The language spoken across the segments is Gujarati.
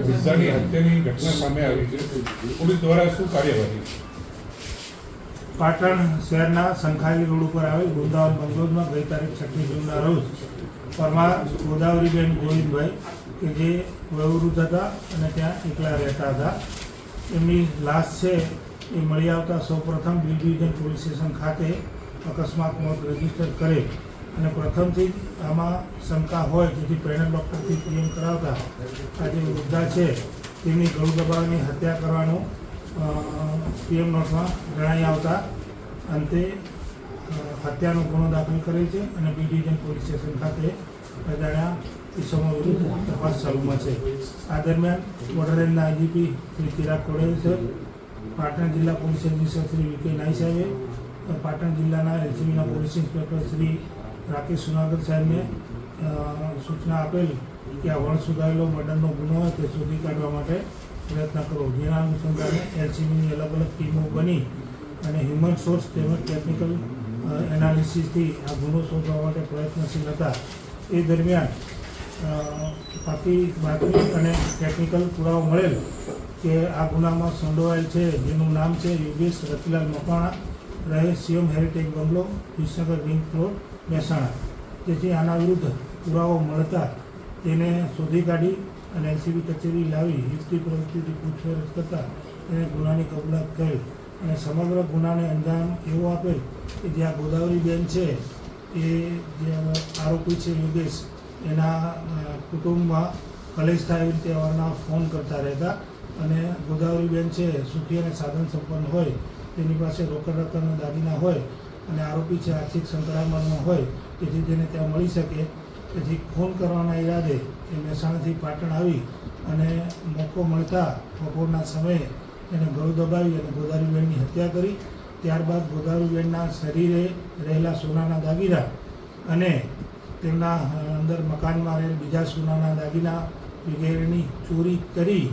વિઝાની હત્યાની ઘટના સામે આવી છે, પોલીસ દ્વારા શું કાર્યવાહી? પાટણ શહેરના સંખાલી રોડ ઉપર આવેલ વૃંદાવન બંગલોઝમાં ગઈ તારીખ 6 જૂનના રોજ પરમાર ગોદાવરીબેન ગોવિંદભાઈ કે જે વયોવૃદ્ધ હતા અને ત્યાં એકલા રહેતા હતા, એમની લાશ છે એ મળી આવતા સૌપ્રથમ બી ડિવિઝન પોલીસ સ્ટેશન ખાતે અકસ્માત મોત રજીસ્ટર કરે અને પ્રથમથી આમાં શંકા હોય જેથી પેનલ ડૉક્ટરથી પીએમ કરાવતા આ જે વૃદ્ધા છે તેમની ગળું દબાવવાની હત્યા કરવાનું પીએમ નોટમાં જણાઈ આવતા અંતે હત્યાનો ગુનો દાખલ કરેલ છે અને બી ડિવિઝન પોલીસ સ્ટેશન ખાતે અજાણ્યા ઇસમો વિરુદ્ધ તપાસ ચાલુમાં છે. આ દરમિયાન બોર્ડર રેન્જના આઈજીપી શ્રી ચિરાગ કોડેસર, પાટણ જિલ્લા પોલીસ અધિક્ષક શ્રી વી કે નાઈ સાહેબે, પાટણ જિલ્લાના એલસીબીના પોલીસ ઇન્સ્પેક્ટર શ્રી રાકેશ સુનાગર સાહેબને સૂચના આપેલ કે આ વણસુધારેલો મર્ડરનો ગુનો હોય તે શોધી કાઢવા માટે પ્રયત્ન કરો. જેના અનુસંધાને એલસીબીની અલગ અલગ ટીમો બની અને હ્યુમન સોર્સ તેમજ ટેકનિકલ એનાલિસિસથી આ ગુનો શોધવા માટે પ્રયત્નશીલ હતા. એ દરમિયાન બાકી અને ટેકનિકલ પુરાવો મળેલ કે આ ગુનામાં સંડોવાયેલ છે જેનું નામ છે યોગેશ રતિલાલ મકવાણા, રહે સીએમ હેરિટેજ બંગલો, વિસનગર રિંગ પ્લોટ, મહેસાણા. જેથી આના વિરુદ્ધ પુરાવો મળતા તેને શોધી કાઢી અને એલસીબી કચેરી લાવી યુક્તિ પ્રવૃત્તિથી પૂછપરછ કરતાં તેને ગુનાની કબૂલાત કરેલ અને સમગ્ર ગુનાને અંજામ એવો આપેલ કે જે આ ગોદાવરીબેન છે એ જે આરોપી છે યોગેશ, એના કુટુંબમાં કલેશ થાય એવી રીતે અવારનવાર ફોન કરતા રહેતા અને ગોદાવરીબેન છે સુખી અને સાધન સંપન્ન હોય, તેની પાસે રોકડ રકમના દાગીના હોય અને આરોપી છે આર્થિક સંકળામણમાં હોય તેથી તેને ત્યાં મળી શકે. તેથી ફોન કરવાના ઈરાદે એ મહેસાણાથી પાટણ આવી અને મોકો મળતા બપોરના સમયે એને ગળું દબાવી અને ગોદાવરીબેનની હત્યા કરી. ત્યારબાદ ગોદાવરીબેનના શરીરે રહેલા સોનાના દાગીના અને તેમના અંદર મકાનમાં રહેલ બીજા સોનાના દાગીના વગેરેની ચોરી કરી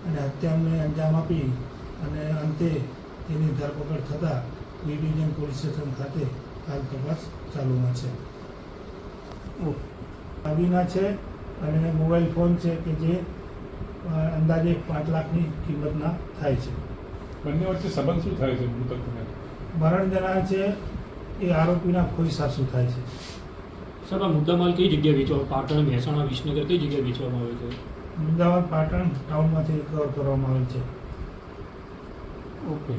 અને હત્યાને અંજામ આપી અને અંતે તેની ધરપકડ થતાં બી ડિવિઝન પોલીસ સ્ટેશન ખાતે હાલ તપાસ ચાલુમાં છે. દાગીના છે અને મોબાઈલ ફોન છે કે જે અંદાજે 5 લાખની કિંમતના થાય છે. બંને વચ્ચે સંબંધ શું થાય છે? મૃતકને મરણ જનાર છે એ આરોપીના કોઈ સાસુ થાય છે. સર, આ મુદ્દામાલ કઈ જગ્યાએ વેચવા, પાટણ, મહેસાણા, વિસનગર કઈ જગ્યાએ વેચવામાં આવે છે? મુદ્દામાલ પાટણ ટાઉનમાંથી રિકવર કરવામાં આવેલ છે. ઓકે.